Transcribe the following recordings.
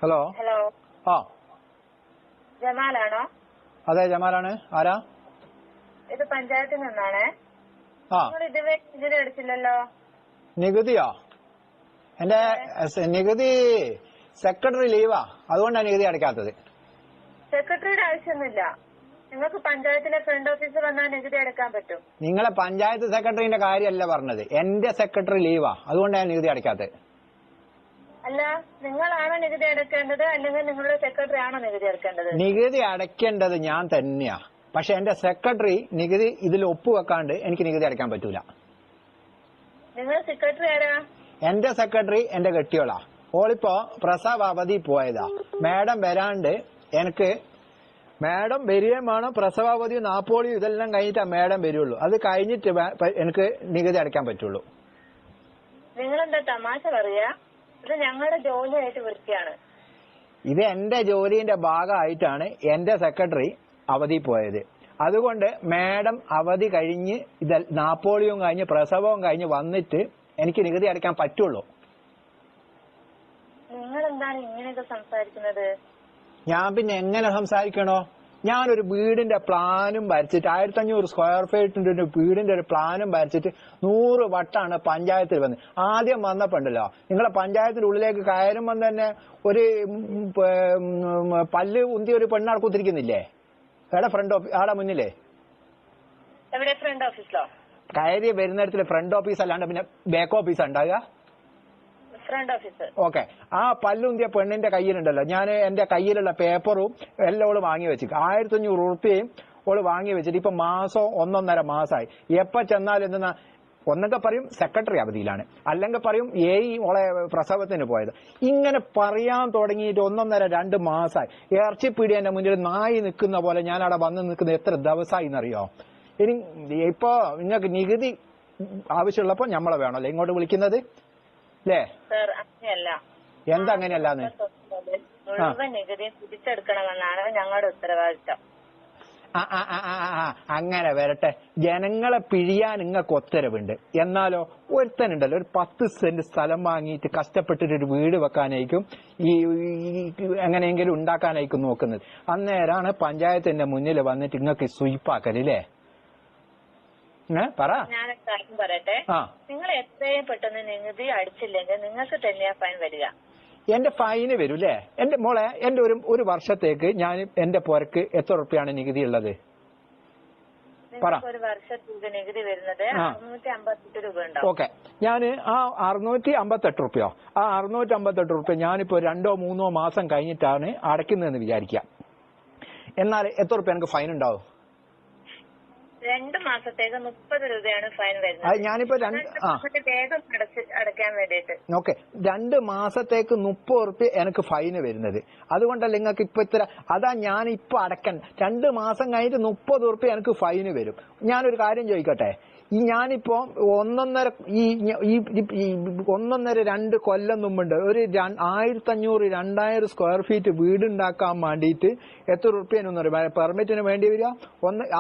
Hello. Hello. ആ ജമാലാണോ? അതെ, ജമാലാണ്. ആരാ? ഇത് പഞ്ചായത്തിൽ നിന്നാണേ. ആ, നിങ്ങൾ ഇതുവരെ നികുതി അടിച്ചില്ലല്ലോ. നികുതിയോ? എന്റെ നികുതി സെക്രട്ടറി ലീവാ, അതുകൊണ്ടാണ് നികുതി അടയ്ക്കാത്തത്. സെക്രട്ടറിയുടെ ആവശ്യമൊന്നുമില്ല. നിങ്ങൾക്ക് പഞ്ചായത്തിലെ ഫ്രണ്ട് ഓഫീസർ വന്നാൽ നികുതി അടയ്ക്കാൻ പറ്റും. നിങ്ങളെ പഞ്ചായത്ത് സെക്രട്ടറിന്റെ കാര്യമല്ല പറഞ്ഞത്, എന്റെ സെക്രട്ടറി ലീവാ, അതുകൊണ്ടാണ് നികുതി അടയ്ക്കാത്തത്. അല്ല, നിങ്ങളാണോ നികുതി അടയ്ക്കേണ്ടത് അല്ലെങ്കിൽ നിങ്ങളുടെ സെക്രട്ടറി ആണോ നികുതി അടയ്ക്കേണ്ടത്? നികുതി അടയ്ക്കേണ്ടത് ഞാൻ തന്നെയാ, പക്ഷെ എന്റെ സെക്രട്ടറി നികുതി ഇതിൽ ഒപ്പുവെക്കാണ്ട് എനിക്ക് നികുതി അടയ്ക്കാൻ പറ്റൂല. നിങ്ങളുടെ സെക്രട്ടറി ആരാ? എന്റെ സെക്രട്ടറി എന്റെ കെട്ടിയോളാ. ഓളിപ്പോ പ്രസവ അവധി പോയതാ. മാഡം വരാണ്ട് എനിക്ക് മാഡം വരികയും വേണം. പ്രസവാവധിയും നാപ്പോളിയും ഇതെല്ലാം കഴിഞ്ഞിട്ടാ മാഡം വരുള്ളൂ. അത് കഴിഞ്ഞിട്ട് എനിക്ക് നികുതി അടയ്ക്കാൻ പറ്റുള്ളൂ. നിങ്ങളെന്താ തമാശ പറയാ? ഇത് ഞങ്ങളുടെ ജോലിയായിട്ട് വിളിക്കുകയാണ്. ഇത് എന്റെ ജോലിന്റെ ഭാഗമായിട്ടാണ് എന്റെ സെക്രട്ടറി അവധി പോയത്. അതുകൊണ്ട് മാഡം അവധി കഴിഞ്ഞ് നാപ്പോളിയും കഴിഞ്ഞ് പ്രസവവും കഴിഞ്ഞ് വന്നിട്ട് എനിക്ക് നികുതി അടയ്ക്കാൻ പറ്റുള്ളൂ. നിങ്ങൾ എന്താണ് ഇങ്ങനെയൊക്കെ സംസാരിക്കുന്നത്? ഞാൻ പിന്നെ എങ്ങനെ സംസാരിക്കണോ? ഞാനൊരു വീടിന്റെ പ്ലാനും വരച്ചിട്ട് 1500 സ്ക്വയർ ഫീറ്റിന്റെ ഒരു വീടിന്റെ ഒരു പ്ലാനും വരച്ചിട്ട് 100 വട്ടാണ് പഞ്ചായത്തിൽ വന്നത്. ആദ്യം വന്നപ്പോ ഉണ്ടല്ലോ, നിങ്ങളെ പഞ്ചായത്തിന്റെ ഉള്ളിലേക്ക് കയറുമ്പോൾ തന്നെ ഒരു പല്ല് ഉന്തിയ ഒരു പെണ്ണാൾ കുത്തിരിക്കുന്നില്ലേ? എവിടെ ഫ്രണ്ട് ഓഫീസ്? ആടെ മുന്നിലേ എവിടെ? ഫ്രണ്ട് ഓഫീസിലോ? കയറി വരുന്നിടത്തില് ഫ്രണ്ട് ഓഫീസ് അല്ലാണ്ട് പിന്നെ ബാക്ക് ഓഫീസ് ഉണ്ടാകുക. Front office. ഓക്കെ. ആ പല്ലുന്തിയ പെണ്ണിന്റെ കയ്യിലുണ്ടല്ലോ, ഞാൻ എന്റെ കയ്യിലുള്ള പേപ്പറും എല്ലാം ഓള് വാങ്ങി വെച്ചിട്ട് 1500 ഉറുപ്പികയും ഓള് വാങ്ങി വെച്ചിട്ട് ഇപ്പൊ മാസം 1.5 മാസമായി. എപ്പോ ചെന്നാലും എന്തെന്നാ, ഒന്നൊക്കെ പറയും സെക്രട്ടറി അവധിയിലാണ്, അല്ലെങ്കിൽ പറയും ഓളെ പ്രസവത്തിന് പോയത്. ഇങ്ങനെ പറയാൻ തുടങ്ങിയിട്ട് 1.5-2 മാസമായി. ഇറച്ചിപ്പീടിയന്റെ മുന്നിൽ നായി നിൽക്കുന്ന പോലെ ഞാൻ അവിടെ വന്ന് നിൽക്കുന്നത് എത്ര ദിവസമായി എന്നറിയോ? ഇനി ഇപ്പോ നിങ്ങൾക്ക് നികുതി ആവശ്യമുള്ളപ്പോ നമ്മളെ വേണമല്ലേ ഇങ്ങോട്ട് വിളിക്കുന്നത്? അല്ലേ? അങ്ങനെയല്ല. എന്താ അങ്ങനെയല്ലാന്ന്? മുഴുവൻ നികുതി തിരിച്ചെടുക്കണമെന്നാണ് ഞങ്ങളുടെ ഉത്തരവാദിത്തം. അങ്ങനെ വരട്ടെ. ജനങ്ങളെ പിഴിയാൻ നിങ്ങൾക്ക് ഉത്തരവുണ്ട്. എന്നാലോ ഒരുത്തനുണ്ടല്ലോ, ഒരു 10 സെന്റ് സ്ഥലം വാങ്ങിയിട്ട് കഷ്ടപ്പെട്ടിട്ട് ഒരു വീട് വെക്കാനായിരിക്കും ഈ എങ്ങനെയെങ്കിലും ഉണ്ടാക്കാനായിരിക്കും നോക്കുന്നത്. അന്നേരാണ് പഞ്ചായത്തിന്റെ മുന്നിൽ വന്നിട്ട് നിങ്ങൾക്ക് സ്വീപ്പാക്കലില്ലേ? പറ. ഞാനൊരു കാര്യം പറയട്ടെ. നിങ്ങൾ എത്രയും പെട്ടെന്ന് നികുതി അടിച്ചില്ലെങ്കിൽ നിങ്ങൾക്ക് തന്നെയാ ഫൈൻ വരിക. എന്റെ ഫൈന് വരും അല്ലേ? എന്റെ മോളെ, എന്റെ ഒരു വർഷത്തേക്ക് ഞാൻ എന്റെ പുരക്ക് എത്ര ഉറുപ്പിയാണ് നികുതി ഉള്ളത്? ഒരു വർഷത്തേക്ക് നികുതി വരുന്നത് 658 രൂപ ഉണ്ടാവും. ഓക്കെ. ഞാൻ ആ 658 റുപ്യോ, ആ 658 റുപ്യ ഞാനിപ്പോ 2-3 മാസം കഴിഞ്ഞിട്ടാണ് അടയ്ക്കുന്നതെന്ന് വിചാരിക്കുക. എന്നാൽ എത്ര റുപ്യ എനിക്ക് ഫൈൻ ഉണ്ടാവും? 2 മാസത്തേക്ക് 30 രൂപയാണ് ഫൈൻ വരുന്നത്. ഞാനിപ്പോ വേഗം അടയ്ക്കാൻ വേണ്ടിയിട്ട്. ഓക്കെ. 2 മാസത്തേക്ക് 30 റുപ്യ എനിക്ക് ഫൈന് വരുന്നത്. അതുകൊണ്ടല്ല നിങ്ങൾക്ക് ഇപ്പൊ ഇത്ര. അതാ ഞാൻ ഇപ്പൊ അടയ്ക്കാൻ 2 മാസം കഴിഞ്ഞിട്ട് 30 റുപ്യ എനിക്ക് ഫൈന് വരും. ഞാനൊരു കാര്യം ചോദിക്കട്ടെ, ഞാനിപ്പോ 1.5-2 കൊല്ലം മുമ്പുണ്ട് ഒരു 1500-2000 സ്ക്വയർ ഫീറ്റ് വീടുണ്ടാക്കാൻ വേണ്ടിയിട്ട് എത്ര റുപ്യനൊന്നും അറിയാം പെർമിറ്റിന് വേണ്ടി വരിക?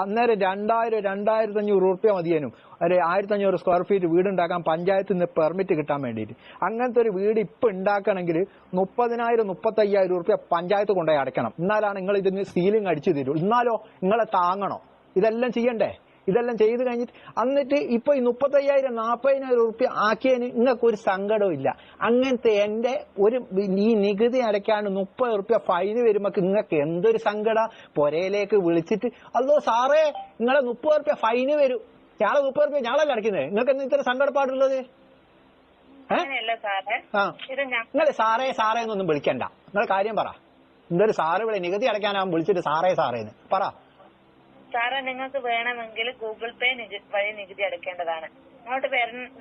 അന്നേരം 2000-2500 റുപ്യ മതിയേനും ഒരു 1500 സ്ക്വയർ ഫീറ്റ് വീടുണ്ടാക്കാൻ പഞ്ചായത്തിൽ നിന്ന് പെർമിറ്റ് കിട്ടാൻ വേണ്ടിയിട്ട്. അങ്ങനത്തെ ഒരു വീട് ഇപ്പൊ ഉണ്ടാക്കണമെങ്കിൽ 30,000-35,000 റുപ്യ പഞ്ചായത്ത് കൊണ്ടുപോയി അടയ്ക്കണം. എന്നാലാണ് നിങ്ങൾ ഇതിന് സീലിംഗ് അടിച്ചു തരൂ. എന്നാലോ നിങ്ങളെ താങ്ങണോ? ഇതെല്ലാം ചെയ്യണ്ടേ? ഇതെല്ലാം ചെയ്ത് കഴിഞ്ഞിട്ട് എന്നിട്ട് ഇപ്പൊ ഈ 35,000-40,000 റുപ്യ ആക്കിയതിന് നിങ്ങൾക്ക് ഒരു സങ്കടവും ഇല്ല. അങ്ങനത്തെ എന്റെ ഈ നികുതി അടയ്ക്കാണ്ട് 30 റുപ്യ ഫൈന് വരുമ്പോ നിങ്ങൾക്ക് എന്തൊരു സങ്കട? പൊരയിലേക്ക് വിളിച്ചിട്ട് അല്ലോ സാറേ നിങ്ങളെ 30 റുപ്യ ഫൈന് വരും, ഞങ്ങളെ 30 റുപ്യ ഞങ്ങളല്ല അടയ്ക്കുന്നത്, നിങ്ങൾക്ക് എന്താ ഇത്ര സങ്കടപ്പാടുള്ളത്? നിങ്ങൾ സാറേ എന്നൊന്നും വിളിക്കണ്ട. നിങ്ങൾ കാര്യം പറ. എന്തൊരു സാറ് വിളി? നികുതി അടയ്ക്കാനാവും വിളിച്ചിട്ട് സാറേന്ന് പറ. സാറേ, നിങ്ങൾക്ക് വേണമെങ്കിൽ ഗൂഗിൾ പേ വഴി നികുതി അടയ്ക്കേണ്ടതാണ്. അങ്ങോട്ട്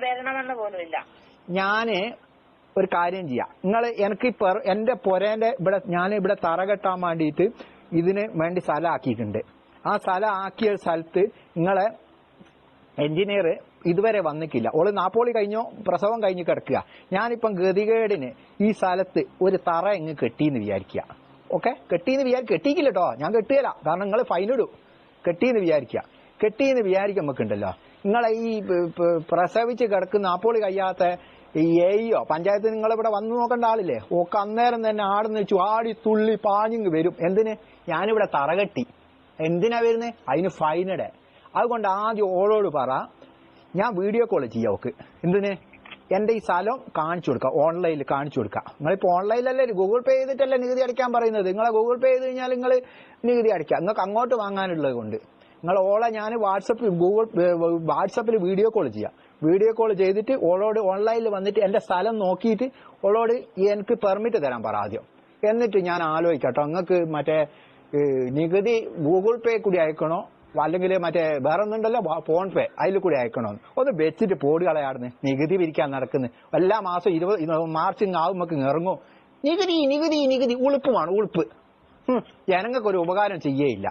വരണമെന്ന് പോലും ഇല്ല. ഞാന് ഒരു കാര്യം ചെയ്യാം. നിങ്ങൾ എനിക്ക് എന്റെ പൊരേന്റെ ഇവിടെ തറ കെട്ടാൻ വേണ്ടിയിട്ട് ഇതിന് വേണ്ടി സ്ഥലം ആക്കിയിട്ടുണ്ട്. ആ സ്ഥലം ആക്കിയ സ്ഥലത്ത് നിങ്ങളെ എഞ്ചിനീയർ ഇതുവരെ വന്നിട്ടില്ല. ഓള് നാപ്പോളി കഴിഞ്ഞോ പ്രസവം കഴിഞ്ഞ് കിടക്കുക. ഞാനിപ്പം ഗതികേടിന് ഈ സ്ഥലത്ത് ഒരു തറ ഇങ്ങ് കെട്ടിന്ന് വിചാരിക്കുക. ഓക്കെ, കെട്ടിയില്ല കേട്ടോ, ഞാൻ കെട്ടുകയില്ല, കാരണം നിങ്ങൾ ഫൈനിടും. കെട്ടിന്ന് വിചാരിക്കുമ്പോണ്ടല്ലോ നിങ്ങളെ ഈ പ്രസവിച്ച് കിടക്കുന്ന നാപ്പോളി കഴിയാത്ത ഈ എയ്യോ പഞ്ചായത്ത് നിങ്ങളിവിടെ വന്നു നോക്കേണ്ട ആളില്ലേ ഒക്കെ അന്നേരം തന്നെ ആടുന്ന് വെച്ചു ആടി തുള്ളി പാഞ്ഞിങ് വരും. എന്തിന്? ഞാനിവിടെ തറകെട്ടി. എന്തിനാ വരുന്നത്? അതിന് ഫൈനിടെ. അതുകൊണ്ട് ആദ്യം ഓളോട് പറ, ഞാൻ വീഡിയോ കോൾ ചെയ്യാം ഓക്ക്. എന്തിന്? എന്റെ ഈ സ്ഥലം കാണിച്ചു കൊടുക്കുക, ഓൺലൈനിൽ കാണിച്ചു കൊടുക്കുക. നിങ്ങളിപ്പോ ഓൺലൈനിലല്ലേ ഗൂഗിൾ പേ ചെയ്തിട്ടല്ലേ നികുതി അടയ്ക്കാൻ പറയുന്നത്. നിങ്ങളെ ഗൂഗിൾ പേ ചെയ്ത് കഴിഞ്ഞാൽ നിങ്ങൾ നികുതി അടയ്ക്കുക. നിങ്ങൾക്ക് അങ്ങോട്ട് വാങ്ങാനുള്ളത് കൊണ്ട് നിങ്ങൾ ഓളെ ഞാൻ വാട്സപ്പിൽ വീഡിയോ കോൾ ചെയ്യാം. വീഡിയോ കോൾ ചെയ്തിട്ട് ഓളോട് ഓൺലൈനിൽ വന്നിട്ട് എന്റെ സ്ഥലം നോക്കിയിട്ട് ഓളോട് എനിക്ക് പെർമിറ്റ് തരാൻ പറ ആദ്യം. എന്നിട്ട് ഞാൻ ആലോചിക്കട്ടോ നിങ്ങൾക്ക് മറ്റേ നികുതി ഗൂഗിൾ പേ കൂടി അയക്കണോ അല്ലെങ്കിൽ മറ്റേ വേറെ ഒന്നുണ്ടല്ലോ ഫോൺ പേ അതിൽ കൂടി അയക്കണോന്ന് ഒന്ന് വെച്ചിട്ട് പോടി കളയാടുന്ന്. നികുതി പിരിക്കാൻ നടക്കുന്നു എല്ലാ മാസം 20 മാർച്ച് ആവുമ്പോ ഇറങ്ങും നികുതി നികുതി നികുതി. ഉളുപ്പുമാണ് ഉളുപ്പ്. ജനങ്ങൾക്ക് ഒരു ഉപകാരം ചെയ്യേയില്ല.